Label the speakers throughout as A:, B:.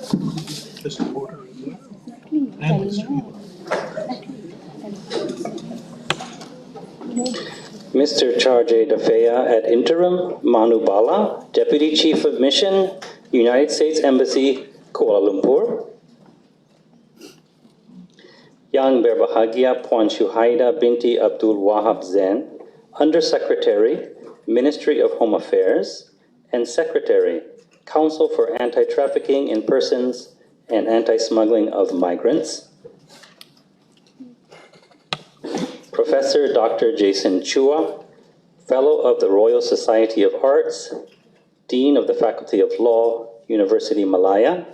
A: Just order it.
B: Mr. Charje Dafeya ad interim, Manu Bala, Deputy Chief of Mission, United States Embassy, Kuala Lumpur. Yang Berbahagia Puan Shuhaida binti Abdul Wahab Zain, Undersecretary, Ministry of Home Affairs, and Secretary, Council for Anti-Trafficking in Persons and Anti-Smuggling of Migrants. Professor Dr. Jason Chua, Fellow of the Royal Society of Arts, Dean of the Faculty of Law, University Malaya.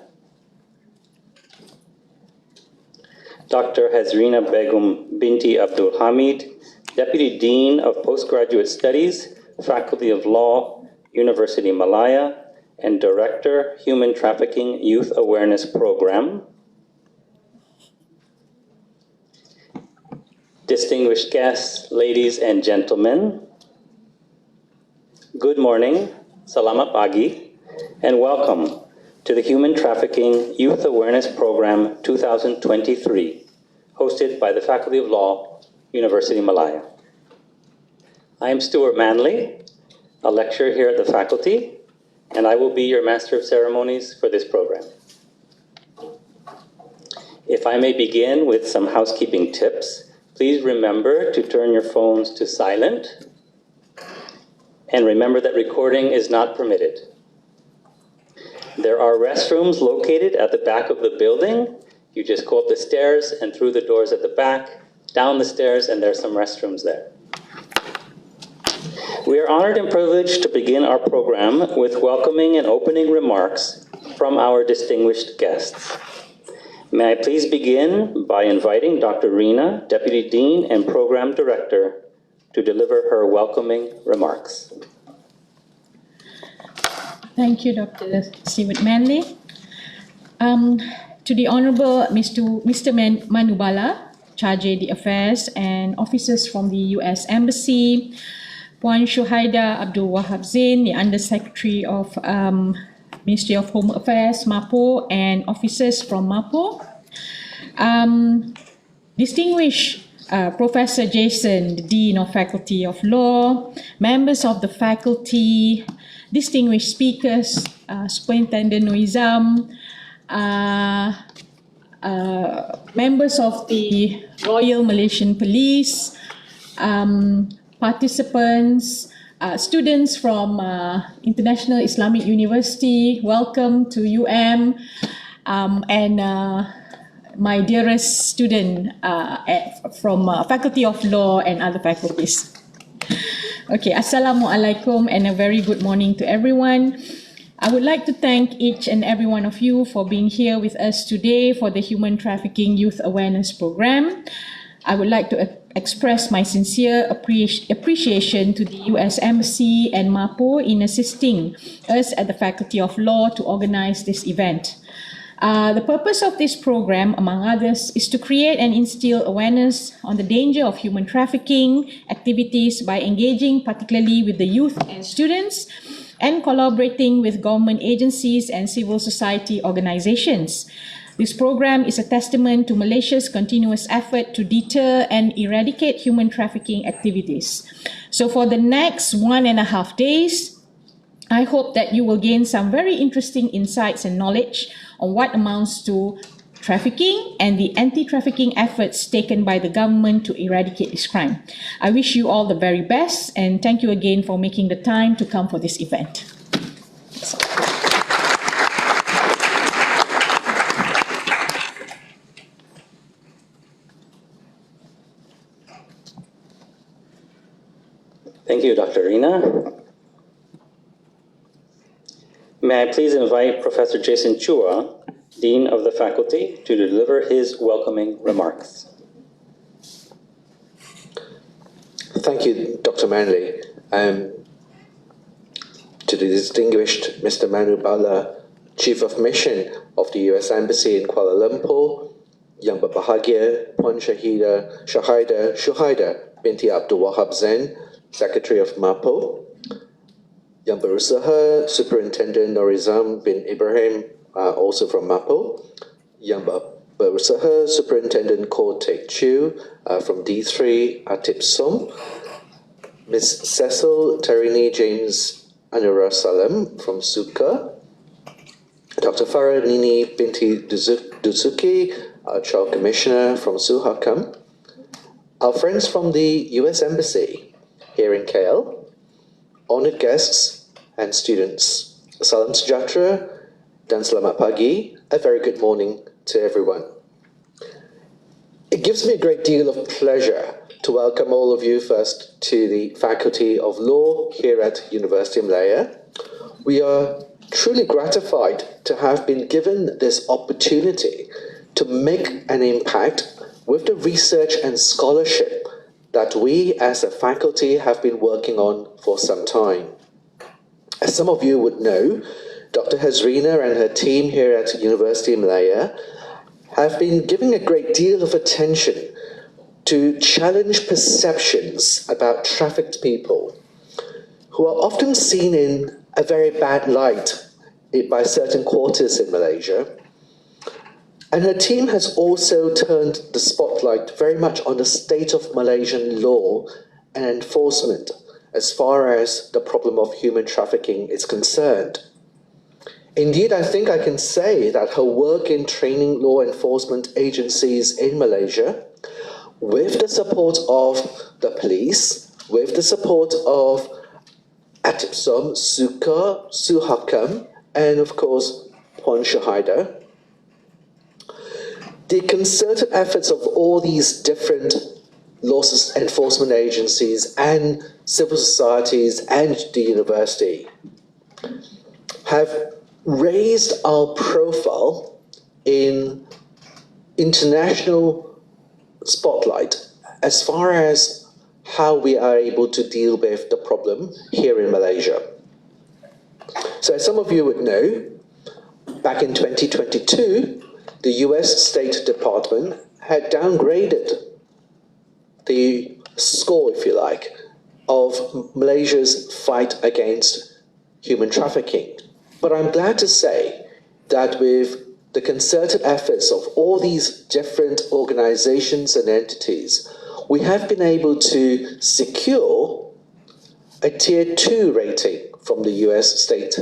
B: Dr. Hazrina Begum binti Abdul Hamid, Deputy Dean of Postgraduate Studies, Faculty of Law, University Malaya, and Director, Human Trafficking Youth Awareness Program. Distinguished guests, ladies and gentlemen, good morning, selamat pagi, and welcome to the Human Trafficking Youth Awareness Program 2023, hosted by the Faculty of Law, University Malaya. I am Stuart Manley, a lecturer here at the faculty, and I will be your Master of Ceremonies for this program. If I may begin with some housekeeping tips, please remember to turn your phones to silent, and remember that recording is not permitted. There are restrooms located at the back of the building. You just go up the stairs and through the doors at the back, down the stairs, and there's some restrooms there. We are honored and privileged to begin our program with welcoming and opening remarks from our distinguished guests. May I please begin by inviting Dr. Rina, Deputy Dean and Program Director, to deliver her welcoming remarks.
C: Thank you, Dr. Stuart Manley. To the Honorable Mr. Manu Bala, Charge d'Affaires and officers from the US Embassy, Puan Shuhaida Abdul Wahab Zain, the Undersecretary of Ministry of Home Affairs, MAPO, and officers from MAPO. Distinguished Professor Jason, the Dean of Faculty of Law, members of the faculty, distinguished speakers, Superintendent Noizam, members of the Royal Malaysian Police, participants, students from International Islamic University, welcome to UM, and my dearest student from Faculty of Law and other faculties. Okay, Assalamualaikum and a very good morning to everyone. I would like to thank each and every one of you for being here with us today for the Human Trafficking Youth Awareness Program. I would like to express my sincere appreciation to the US Embassy and MAPO in assisting us at the Faculty of Law to organize this event. The purpose of this program, among others, is to create and instill awareness on the danger of human trafficking activities by engaging particularly with the youth and students and collaborating with government agencies and civil society organizations. This program is a testament to Malaysia's continuous effort to deter and eradicate human trafficking activities. So for the next 1.5 days, I hope that you will gain some very interesting insights and knowledge on what amounts to trafficking and the anti-trafficking efforts taken by the government to eradicate this crime. I wish you all the very best and thank you again for making the time to come for this event.
B: Thank you, Dr. Rina. May I please invite Professor Jason Chua, Dean of the Faculty, to deliver his welcoming remarks.
D: Thank you, Dr. Manley. To the distinguished Mr. Manu Bala, Chief of Mission of the US Embassy in Kuala Lumpur, Yang Berbahagia Puan Shuhaida binti Abdul Wahab Zain, Secretary of MAPO, Yang Berusaha Superintendent Norizam bin Ibrahim also from MAPO, Yang Berusaha Superintendent Ko Teck Chew from D3 Atip Som, Ms. Cecil Tarini James Anurasalam from Suka, Dr. Farah Nini Binti Dusuki, our Child Commissioner from Suhakam, our friends from the US Embassy here in KL, honored guests and students. Salam sejahtera dan selamat pagi. A very good morning to everyone. It gives me a great deal of pleasure to welcome all of you first to the Faculty of Law here at Universiti Malaya. We are truly gratified to have been given this opportunity to make an impact with the research and scholarship that we as a faculty have been working on for some time. As some of you would know, Dr. Hazrina and her team here at Universiti Malaya have been giving a great deal of attention to challenge perceptions about trafficked people who are often seen in a very bad light by certain quarters in Malaysia. And her team has also turned the spotlight very much on the state of Malaysian law and enforcement as far as the problem of human trafficking is concerned. Indeed, I think I can say that her work in training law enforcement agencies in Malaysia, with the support of the police, with the support of Atipsom, Suka, Suhakam, and of course, Puan Shahida, the concerted efforts of all these different law enforcement agencies and civil societies and the university have raised our profile in international spotlight as far as how we are able to deal with the problem here in Malaysia. So as some of you would know, back in 2022, the US State Department had downgraded the score, if you like, of Malaysia's fight against human trafficking. But I'm glad to say that with the concerted efforts of all these different organizations and entities, we have been able to secure a Tier 2 rating from the US State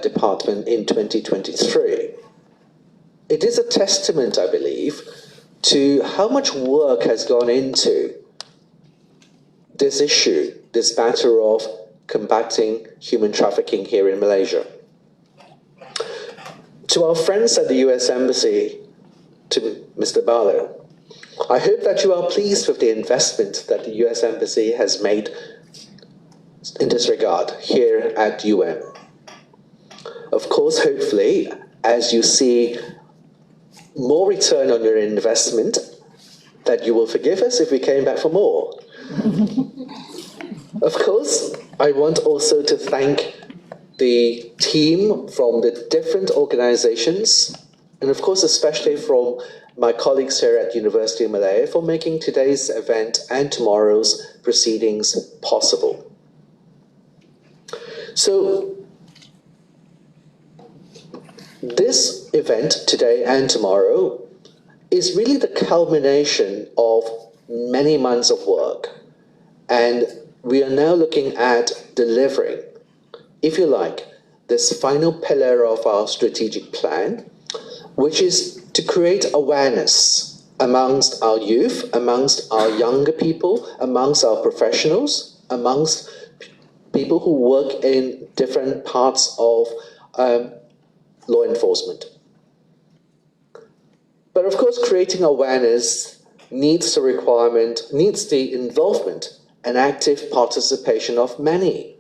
D: Department in 2023. It is a testament, I believe, to how much work has gone into this issue, this matter of combating human trafficking here in Malaysia. To our friends at the US Embassy, to Mr. Barlow, I hope that you are pleased with the investment that the US Embassy has made in this regard here at UM. Of course, hopefully, as you see more return on your investment, that you will forgive us if we came back for more. Of course, I want also to thank the team from the different organizations, and of course especially from my colleagues here at Universiti Malaya for making today's event and tomorrow's proceedings possible. So, this event today and tomorrow is really the culmination of many months of work, and we are now looking at delivering, if you like, this final pillar of our strategic plan, which is to create awareness amongst our youth, amongst our younger people, amongst our professionals, amongst people who work in different parts of law enforcement. But of course, creating awareness needs the involvement and active participation of many.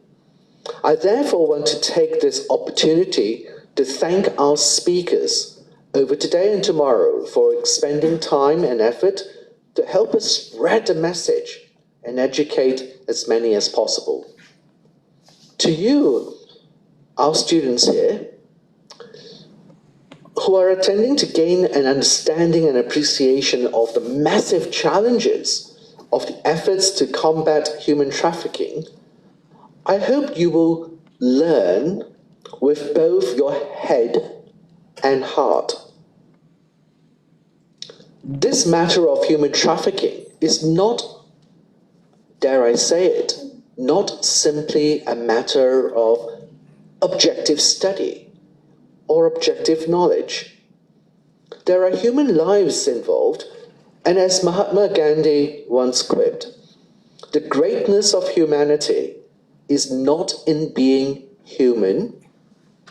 D: I therefore want to take this opportunity to thank our speakers over today and tomorrow for expending time and effort to help us spread the message and educate as many as possible. To you, our students here, who are attending to gain an understanding and appreciation of the massive challenges of the efforts to combat human trafficking, I hope you will learn with both your head and heart. This matter of human trafficking is not, dare I say it, not simply a matter of objective study or objective knowledge. There are human lives involved, and as Mahatma Gandhi once quipped, the greatness of humanity is not in being human,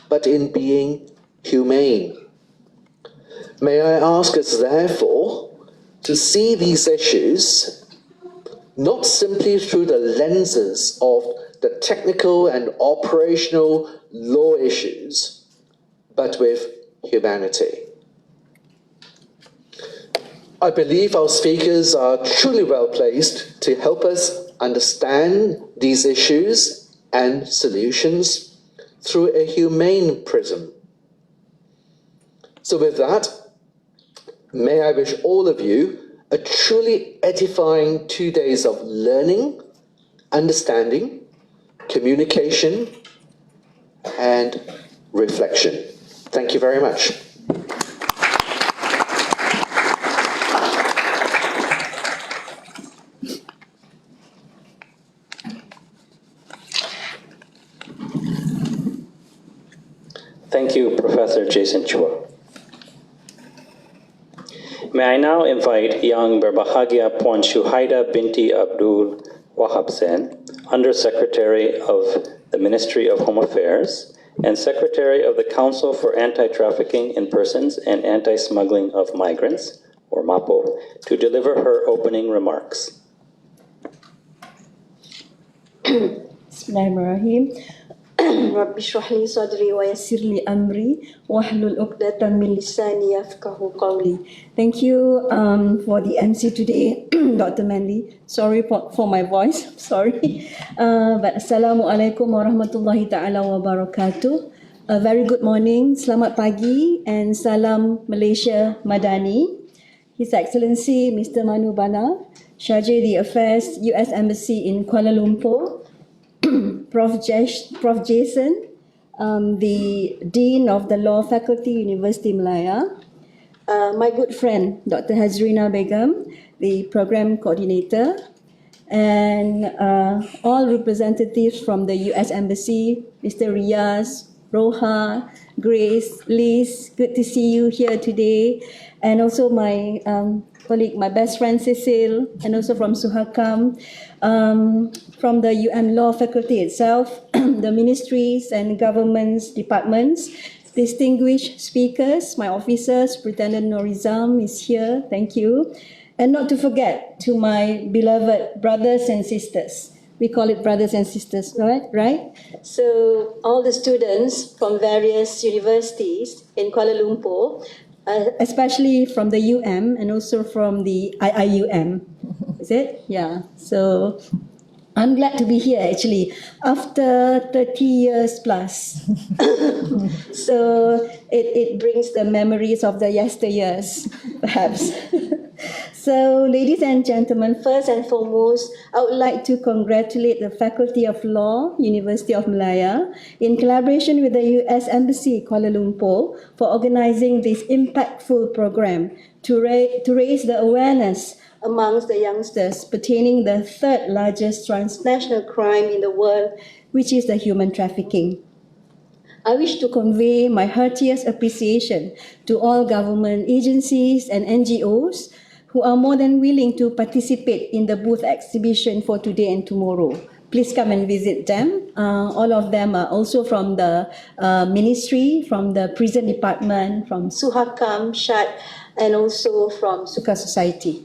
D: but in being humane. May I ask us, therefore, to see these issues not simply through the lenses of the technical and operational law issues, but with humanity. I believe our speakers are truly well placed to help us understand these issues and solutions through a humane prism. So with that, may I wish all of you a truly edifying 2 days of learning, understanding, communication, and reflection. Thank you very much.
B: Thank you, Professor Jason Chua. May I now invite Yang Berbahagia Puan Shuhaida binti Abdul Wahab Sen, Undersecretary of the Ministry of Home Affairs and Secretary of the Council for Anti-Trafficking in Persons and Anti-Smuggling of Migrants, or MAPO, to deliver her opening remarks.
E: Bismillahirrahmanirrahim. Rabbi shrah li sadri wa yassir li amri wahlul 'uqdatam min lisani yafqahu qawli. Thank you for the MC today, Dr. Manley. Sorry for my voice. Sorry. But Assalamualaikum warahmatullahi ta'ala wabarakatuh. A very good morning, selamat pagi, and salam Malaysia Madani. His Excellency Mr. Manu Bana, Charge d'Affaires, US Embassy in Kuala Lumpur, Prof. Jason, the Dean of the Law Faculty, Universiti Malaya, my good friend, Dr. Hazrina Begum, the Program Coordinator, and all representatives from the US Embassy, Mr. Riaz, Roha, Grace, Liz, good to see you here today, and also my colleague, my best friend Cecil, and also from Suhakam, from the Law Faculty itself, the ministries and governments, departments, distinguished speakers, my officers, Superintendent Norizam is here, thank you. And not to forget to my beloved brothers and sisters. We call it brothers and sisters, right? So all the students from various universities in Kuala Lumpur, especially from the UM and also from the IIUM. Is it? Yeah. So I'm glad to be here actually after 30 years plus. So it brings the memories of the yesteryears, perhaps. So, ladies and gentlemen, first and foremost, I would like to congratulate the Faculty of Law, University of Malaya, in collaboration with the US Embassy, Kuala Lumpur, for organizing this impactful program to raise the awareness amongst the youngsters pertaining the third largest transnational crime in the world, which is the human trafficking. I wish to convey my heartiest appreciation to all government agencies and NGOs who are more than willing to participate in the booth exhibition for today and tomorrow. Please come and visit them. All of them are also from the ministry, from the prison department, from Suhakam, Shad, and also from Suka Society.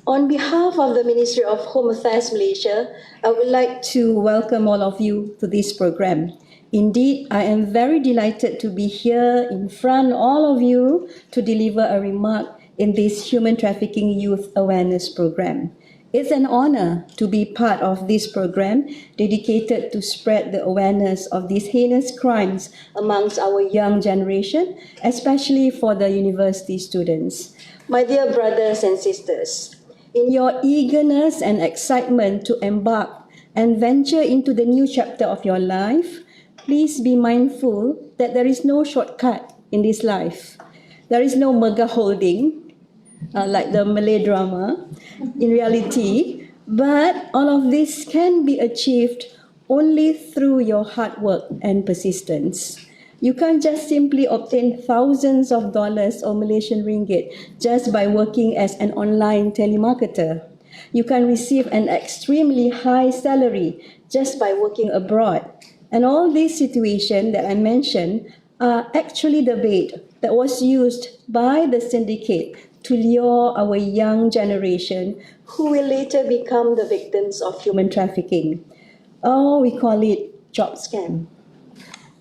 E: On behalf of the Ministry of Home Affairs Malaysia, I would like to welcome all of you to this program. Indeed, I am very delighted to be here in front of all of you to deliver a remark in this Human Trafficking Youth Awareness Program. It's an honor to be part of this program dedicated to spread the awareness of these heinous crimes amongst our young generation, especially for the university students. My dear brothers and sisters, in your eagerness and excitement to embark and venture into the new chapter of your life, please be mindful that there is no shortcut in this life. There is no mega holding, like the Malay drama, in reality, but all of this can be achieved only through your hard work and persistence. You can't just simply obtain thousands of dollars or Malaysian ringgit just by working as an online telemarketer. You can receive an extremely high salary just by working abroad. And all these situations that I mentioned are actually the bait that was used by the syndicate to lure our young generation who will later become the victims of human trafficking. Oh, we call it job scam.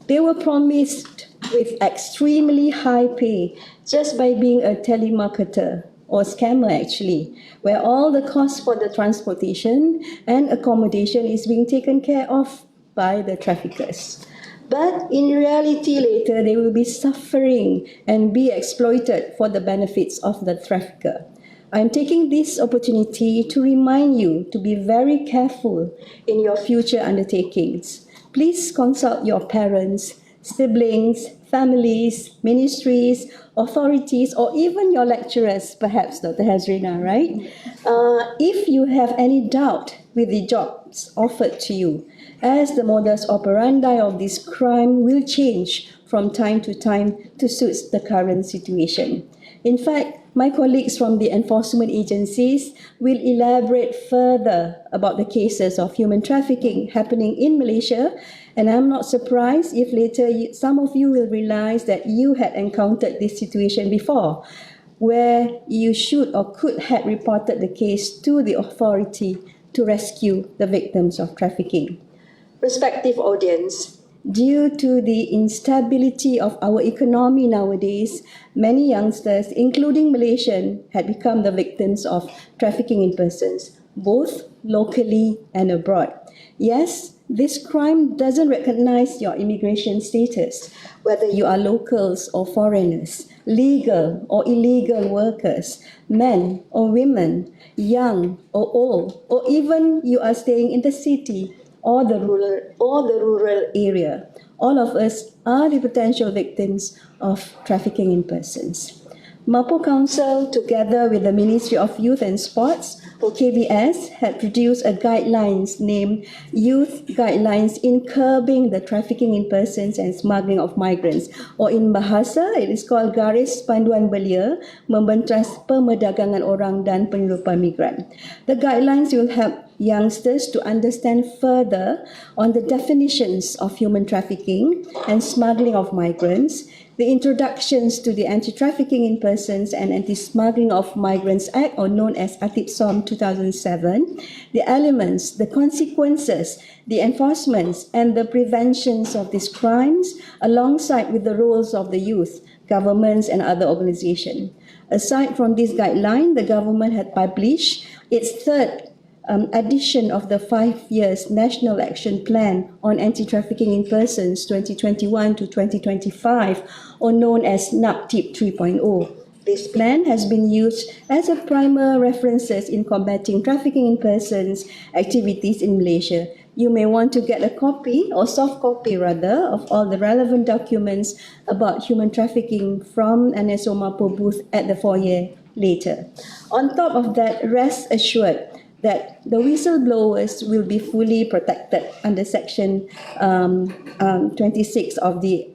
E: They were promised with extremely high pay just by being a telemarketer or scammer actually, where all the cost for the transportation and accommodation is being taken care of by the traffickers. But in reality later they will be suffering and be exploited for the benefits of the trafficker. I'm taking this opportunity to remind you to be very careful in your future undertakings. Please consult your parents, siblings, families, ministries, authorities, or even your lecturers, perhaps, Dr. Hazrina, right? If you have any doubt with the jobs offered to you, as the modus operandi of this crime will change from time to time to suit the current situation. In fact, my colleagues from the enforcement agencies will elaborate further about the cases of human trafficking happening in Malaysia, and I'm not surprised if later some of you will realize that you had encountered this situation before, where you should or could have reported the case to the authority to rescue the victims of trafficking. Respective audience, due to the instability of our economy nowadays, many youngsters, including Malaysians, had become the victims of trafficking in persons, both locally and abroad. Yes, this crime doesn't recognize your immigration status, whether you are locals or foreigners, legal or illegal workers, men or women, young or old, or even you are staying in the city or the rural area. All of us are the potential victims of trafficking in persons. MAPO Council, together with the Ministry of Youth and Sports, or KBS, had produced a guidelines named Youth Guidelines in Curbing the Trafficking in Persons and Smuggling of Migrants, or in Bahasa, it is called Garis Panduan Belia Membentas Perdagangan Orang dan Penyeludupan Migran. The guidelines will help youngsters to understand further on the definitions of human trafficking and smuggling of migrants, the introductions to the Anti-Trafficking in Persons and Anti-Smuggling of Migrants Act, or known as ATIPSOM 2007, the elements, the consequences, the enforcements, and the preventions of these crimes, alongside with the roles of the youth, governments, and other organizations. Aside from this guideline, the government had published its third edition of the 5 years National Action Plan on Anti-Trafficking in Persons 2021 to 2025, or known as NAPTIP 3.0. This plan has been used as a primer references in combating trafficking in persons activities in Malaysia. You may want to get a copy, or soft copy rather, of all the relevant documents about human trafficking from NSO MAPO booth at the foyer later. On top of that, rest assured that the whistleblowers will be fully protected under Section 26 of the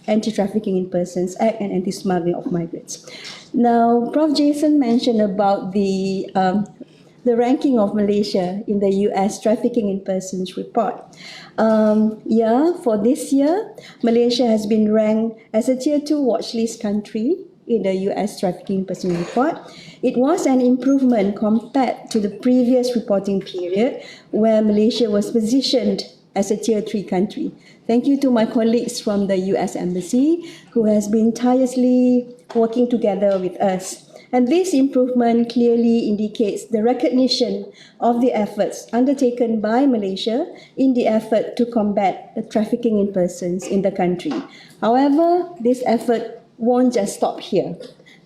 E: Anti-Trafficking in Persons Act and Anti-Smuggling of Migrants. Now, Prof. Jason mentioned about the ranking of Malaysia in the US Trafficking in Persons report. For this year, Malaysia has been ranked as a Tier 2 watchlist country in the US Trafficking in Persons report. It was an improvement compared to the previous reporting period, where Malaysia was positioned as a Tier 3 country. Thank you to my colleagues from the US Embassy, who has been tirelessly working together with us. And this improvement clearly indicates the recognition of the efforts undertaken by Malaysia in the effort to combat the trafficking in persons in the country. However, this effort won't just stop here.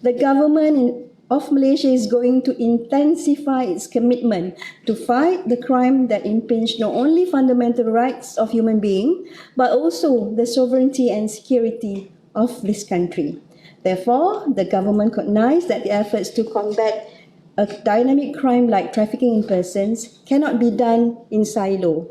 E: The government of Malaysia is going to intensify its commitment to fight the crime that impinge not only fundamental rights of human beings, but also the sovereignty and security of this country. Therefore, the government recognized that the efforts to combat a dynamic crime like trafficking in persons cannot be done in silo.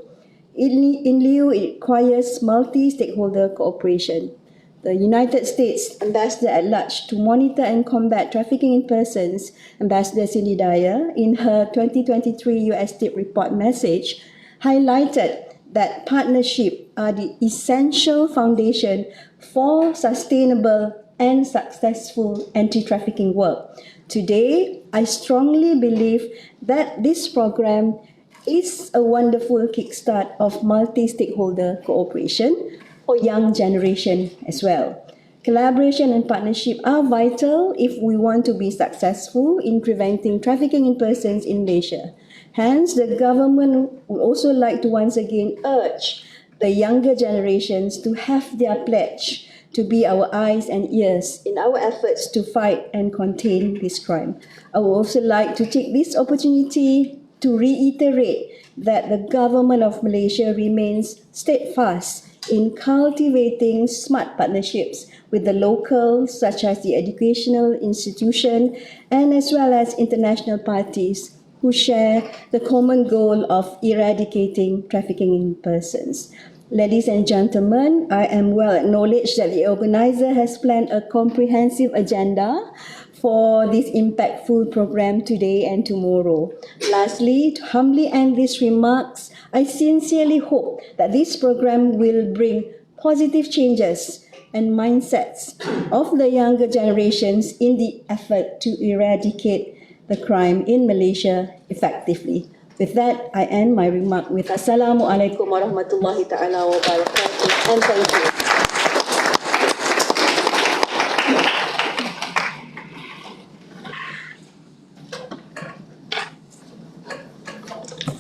E: In lieu, it requires multi-stakeholder cooperation. The United States Ambassador at Large to monitor and combat trafficking in persons, Ambassador Cindy Dyer, in her 2023 US State Report message, highlighted that partnership are the essential foundation for sustainable and successful anti-trafficking work. Today, I strongly believe that this program is a wonderful kickstart of multi-stakeholder cooperation for young generation as well. Collaboration and partnership are vital if we want to be successful in preventing trafficking in persons in Malaysia. Hence, the government would also like to once again urge the younger generations to have their pledge to be our eyes and ears in our efforts to fight and contain this crime. I would also like to take this opportunity to reiterate that the government of Malaysia remains steadfast in cultivating smart partnerships with the locals, such as the educational institution, and as well as international parties who share the common goal of eradicating trafficking in persons. Ladies and gentlemen, I am well acknowledged that the organizer has planned a comprehensive agenda for this impactful program today and tomorrow. Lastly, to humbly end these remarks, I sincerely hope that this program will bring positive changes and mindsets of the younger generations in the effort to eradicate the crime in Malaysia effectively. With that, I end my remark with Assalamualaikum warahmatullahi ta'ala wabarakatuh, and thank you.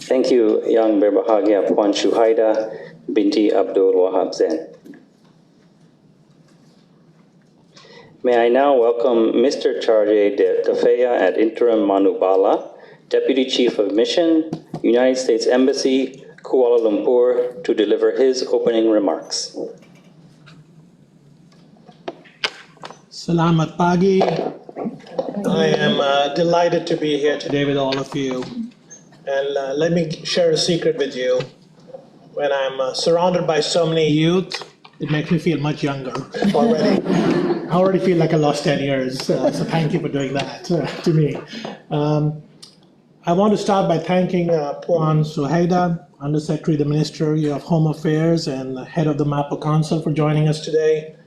B: Thank you, Yang Berbahagia Puan Shuhaida binti Abdul Wahab Zain. May I now welcome Mr. Charge de Tafeya ad interim Manubala, Deputy Chief of Mission, United States Embassy, Kuala Lumpur, to deliver his opening remarks.
A: Salamat pagi. I am delighted to be here today with all of you. And let me share a secret with you. When I'm surrounded by so many youth, it makes me feel much younger already. I already feel like I lost 10 years, so thank you for doing that to me. I want to start by thanking Puan Suhaida, Undersecretary of the Ministry of Home Affairs and Head of the MAPO Council for joining us today.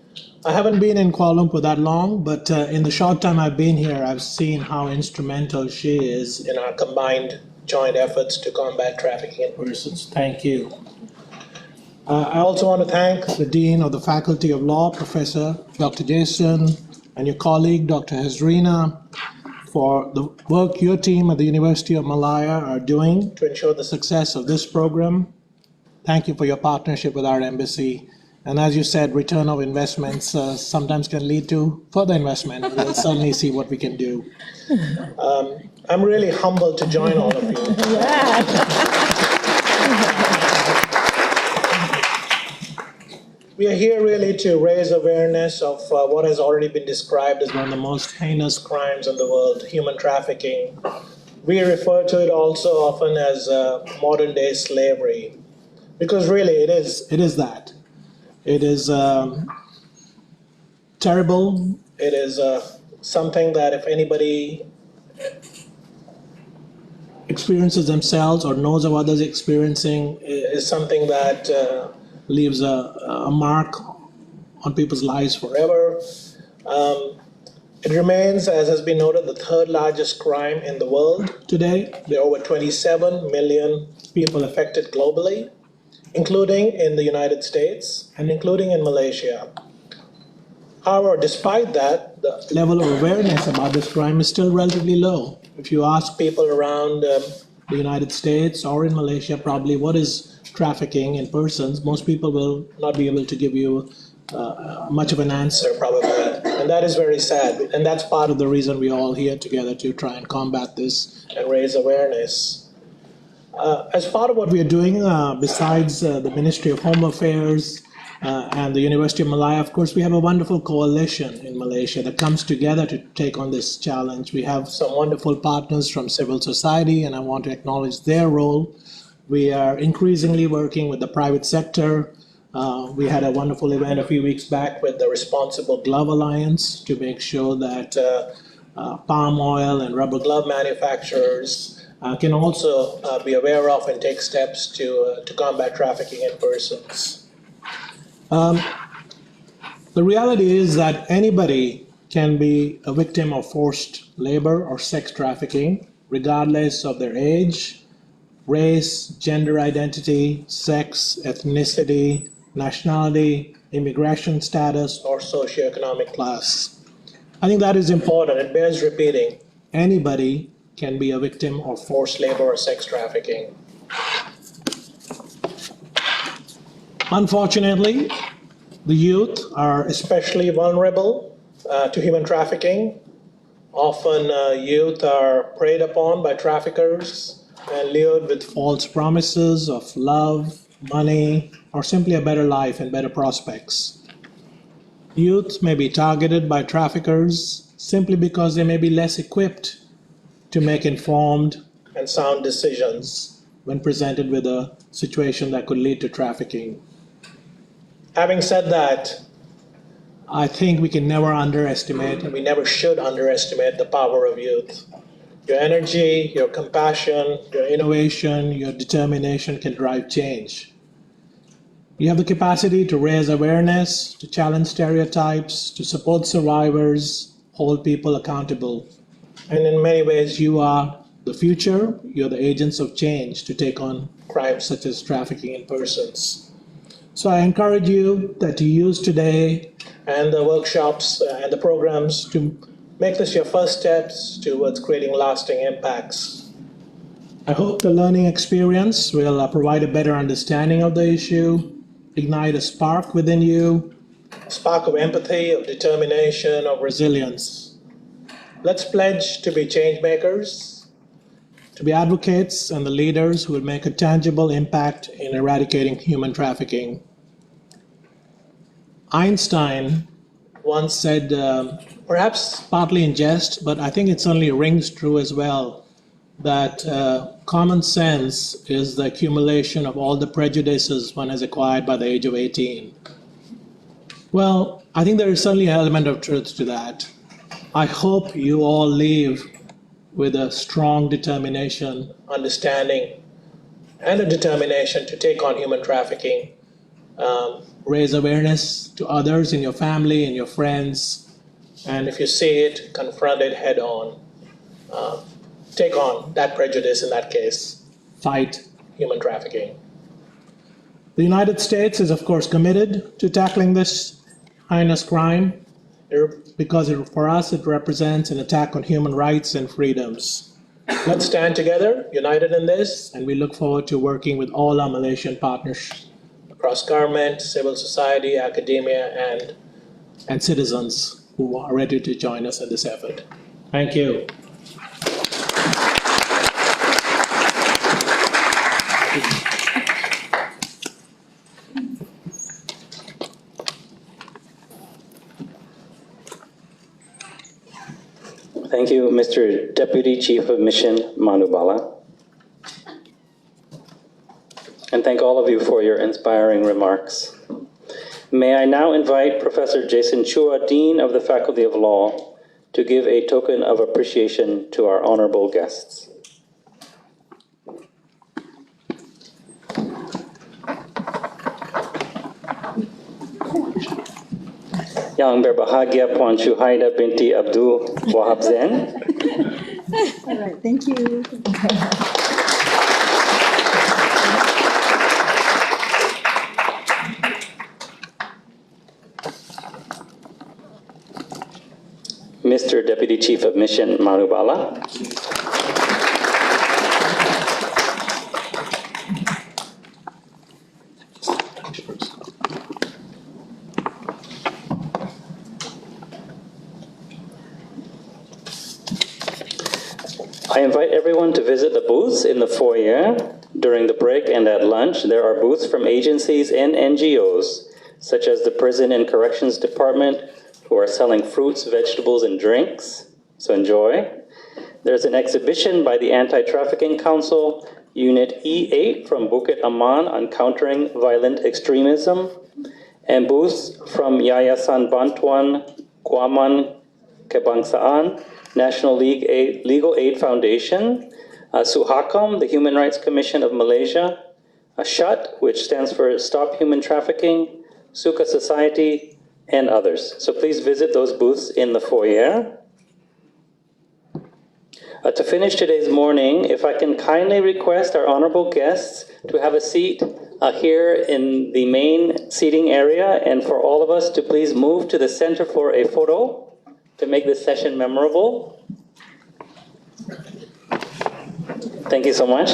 A: I haven't been in Kuala Lumpur that long, but in the short time I've been here, I've seen how instrumental she is in our combined joint efforts to combat trafficking in persons. Thank you. I also want to thank the Dean of the Faculty of Law, Professor Dr. Jason, and your colleague, Dr. Hazrina, for the work your team at the University of Malaya are doing to ensure the success of this program. Thank you for your partnership with our embassy. And as you said, return of investments sometimes can lead to further investment. We'll certainly see what we can do. I'm really humbled to join all of you. We are here really to raise awareness of what has already been described as one of the most heinous crimes in the world, human trafficking. We refer to it also often as modern day slavery, because really it is that. It is terrible. It is something that if anybody experiences themselves or knows of others experiencing, is something that leaves a mark on people's lives forever. It remains, as has been noted, the third largest crime in the world today. There are over 27 million people affected globally, including in the United States and including in Malaysia. However, despite that, the level of awareness about this crime is still relatively low. If you ask people around the United States or in Malaysia, probably what is trafficking in persons, most people will not be able to give you much of an answer, probably. And that is very sad. And that's part of the reason we're all here together to try and combat this and raise awareness. As part of what we are doing, besides the Ministry of Home Affairs and the University of Malaya. Of course, we have a wonderful coalition in Malaysia that comes together to take on this challenge. We have some wonderful partners from civil society, and I want to acknowledge their role. We are increasingly working with the private sector. We had a wonderful event a few weeks back with the Responsible Glove Alliance to make sure that palm oil and rubber glove manufacturers can also be aware of and take steps to combat trafficking in persons. The reality is that anybody can be a victim of forced labor or sex trafficking, regardless of their age, race, gender identity, sex, ethnicity, nationality, immigration status, or socioeconomic class. I think that is important. It bears repeating. Anybody can be a victim of forced labor or sex trafficking. Unfortunately, the youth are especially vulnerable to human trafficking. Often youth are preyed upon by traffickers and lured with false promises of love, money, or simply a better life and better prospects. Youth may be targeted by traffickers simply because they may be less equipped to make informed and sound decisions when presented with a situation that could lead to trafficking. Having said that, I think we can never underestimate, and we never should underestimate, the power of youth. Your energy, your compassion, your innovation, your determination can drive change. You have the capacity to raise awareness, to challenge stereotypes, to support survivors, hold people accountable. And in many ways, you are the future. You're the agents of change to take on crimes such as trafficking in persons. So I encourage you to use today and the workshops and the programs to make this your first steps towards creating lasting impacts. I hope the learning experience will provide a better understanding of the issue, ignite a spark within you, a spark of empathy, of determination, of resilience. Let's pledge to be change makers, to be advocates and the leaders who will make a tangible impact in eradicating human trafficking. Einstein once said, perhaps partly in jest, but I think it certainly rings true as well, that common sense is the accumulation of all the prejudices one has acquired by the age of 18. Well, I think there is certainly an element of truth to that. I hope you all leave with a strong determination, understanding, and a determination to take on human trafficking, raise awareness to others in your family and your friends, and if you see it, confront it head on. Take on that prejudice in that case. Fight human trafficking. The United States is, of course, committed to tackling this heinous crime because for us it represents an attack on human rights and freedoms. Let's stand together, united in this, and we look forward to working with all our Malaysian partners across government, civil society, academia, and citizens who are ready to join us in this effort. Thank you.
B: Thank you, Mr. Deputy Chief of Mission Manubala. And thank all of you for your inspiring remarks. May I now invite Professor Jason Chua, Dean of the Faculty of Law, to give a token of appreciation to our honorable guests. Yang berbahagia Puan Syuhaida binti Abdul Wahab Zain.
E: All right, thank you.
B: Mr. Deputy Chief of Mission Manubala. I invite everyone to visit the booths in the foyer during the break and at lunch. There are booths from agencies and NGOs such as the Prison and Corrections Department, who are selling fruits, vegetables, and drinks. So enjoy. There's an exhibition by the Anti-Trafficking Council, Unit E8 from Bukit Aman on countering violent extremism, and booths from Yayasan Bantuan Kuaman Kebangsaan, National Legal Aid Foundation, Suhakam, the Human Rights Commission of Malaysia, SHUT, which stands for Stop Human Trafficking, Suka Society, and others. So please visit those booths in the foyer. To finish today's morning, if I can kindly request our honorable guests to have a seat here in the main seating area, and for all of us to please move to the center for a photo to make this session memorable. Thank you so much.